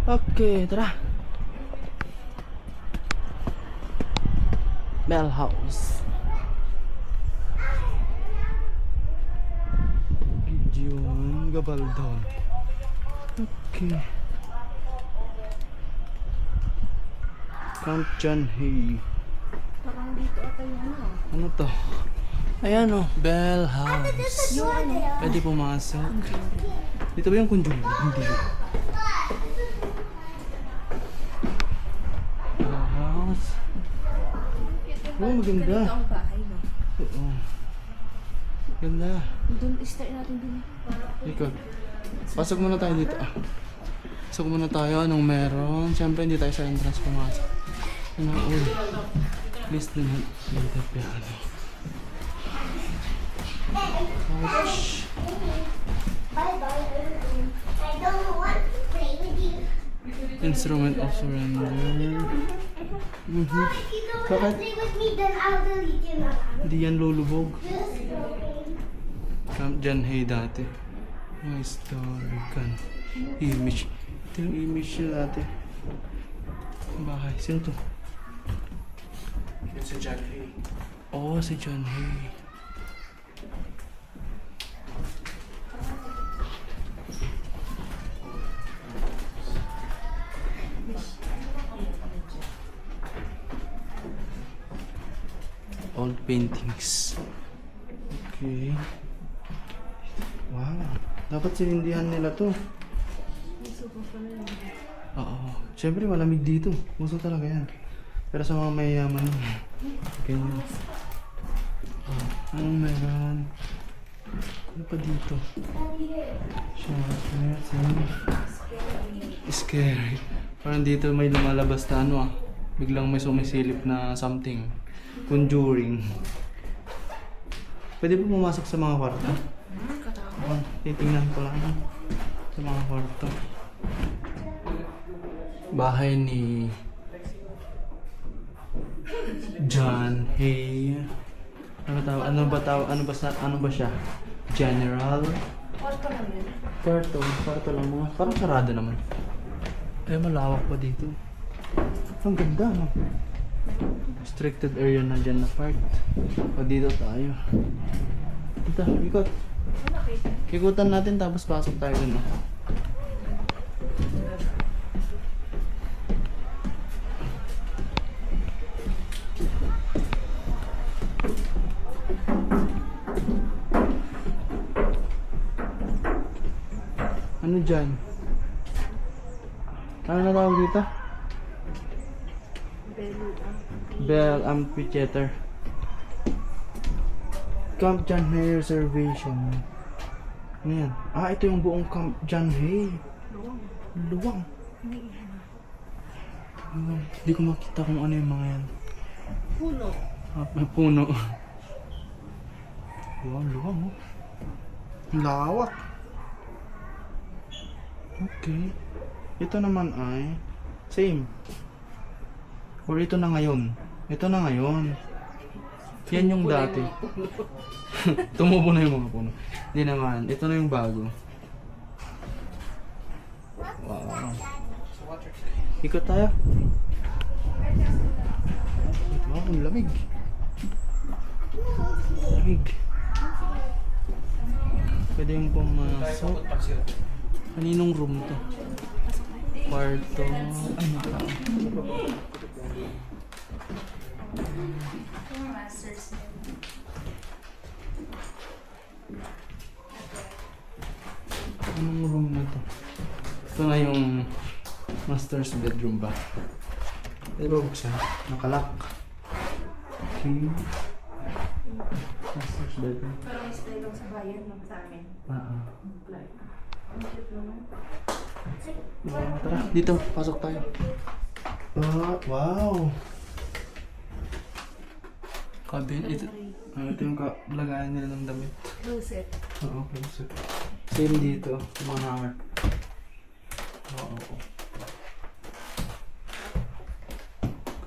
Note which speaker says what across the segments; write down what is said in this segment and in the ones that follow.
Speaker 1: Okay, tara. Bell House. Gideon Gabaldon. Okay. Camp John Hay.
Speaker 2: Parang dito ata yung ano.
Speaker 1: Ano to? Ayan o, Bell House.
Speaker 2: Yung ano?
Speaker 1: Pwede pumasok. Dito ba yung Conjuring? Hindi. Bell House. Oh, maganda.
Speaker 2: Ganito ang bahay, no?
Speaker 1: Oo. Ganda.
Speaker 2: Doon, start natin dun.
Speaker 1: Ikaw. Pasok muna tayo dito. Pasok muna tayo. Anong meron? Siyempre hindi tayo sa entrance pumasok. Ano? Uy. Please do not play the piano. Ouch.
Speaker 3: I don't want to play with you.
Speaker 1: Instrument of surrender.
Speaker 3: If you don't want to play with me, then I'll delete you now.
Speaker 1: Hindi yan lulubog.
Speaker 3: Just joking.
Speaker 1: Camp John Hay dati. Mga historical image. Ito yung image niya dati. Bahay. Sino to?
Speaker 4: Yun si John Hay.
Speaker 1: Oo, si John Hay. Old paintings. Okay. Wow. Dapat sinindihan nila to. Oo. Siyempre malamig dito. Gusto talaga yan. Pero sa mga mayayaman ganyan. Oh, anong meron? Ano pa dito? Chocolates and scary. Parang dito may lumalabas na ano biglang may sumisilip na something. Conjuring. Pwede po pumasok sa mga kwarto? Oh, titingnan ko lang sa mga kwarto. Bahay ni John Hay. Ano ba siya? General?
Speaker 2: Kwarto lang yun.
Speaker 1: Kwarto lang mga. Parang sarado naman. Eh, malawak pa dito. Ang ganda, no? Restricted area na dyan na part. O dito tayo. Ito, ikot. Ikutan natin tapos pasok tayo dun. Ano dyan? Ano na tawag dito? Bell Amphitheater. Camp John Hay Reservation. Ano yan? Ito yung buong Camp John Hay. Luwang. Hindi ko makita kung ano yung mga yan.
Speaker 2: Puno.
Speaker 1: May puno. Luwang oh. Lawak. Okay. Ito naman ay same. Or ito na ngayon. Ito na ngayon. Yan yung dati. Tumubo na yung mga puno. Hindi naman. Ito na yung bago. Wow. Ikot tayo. Wow, ang lamig. Lamig. Pwede yung pumasok. Kaninong room to? Kwarto. Ay, nakaka. Anong room na to? Ito na yung master's bedroom ba? Ito ba buksan? Nakalak. Okay. Master's bedroom.
Speaker 2: Parang stay lang sa bayan ng sa amin.
Speaker 1: Tara, dito. Pasok tayo. Wow! Cabin. Ito yung lagayan nila ng damit.
Speaker 2: Closet.
Speaker 1: Oo, closet. Same dito. Mga hanger. Oo.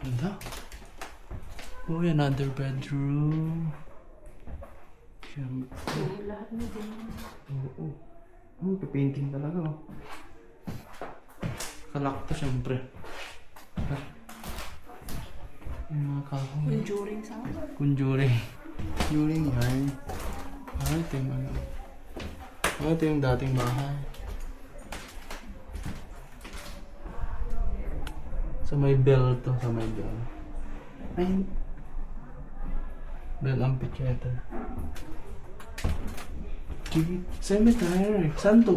Speaker 1: Ganda. Oh, another bedroom. Siyempre.
Speaker 2: Lahat na din.
Speaker 1: Oo. Painting talaga oh. Kalak to, syempre. Yung mga kahoy.
Speaker 2: Conjuring sound.
Speaker 1: Conjuring. Conjuring yan. Ah, ito yung ano. Ah, ito yung dating bahay. Sa may bell to, sa may bell. Ay, bell amphitheater. Cemetery. Saan to?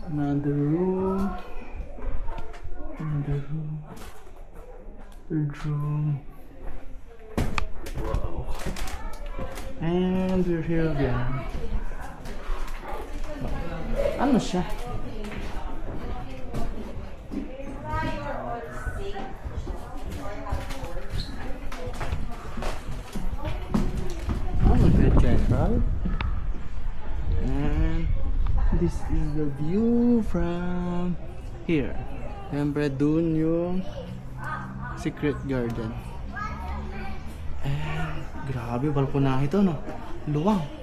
Speaker 1: Another room. Another room. Third room. Wow. And we're here again. Ano siya? General. And this is the view from here. Siyempre dun yung secret garden. And grabe, balkonahe ito no. Luwang.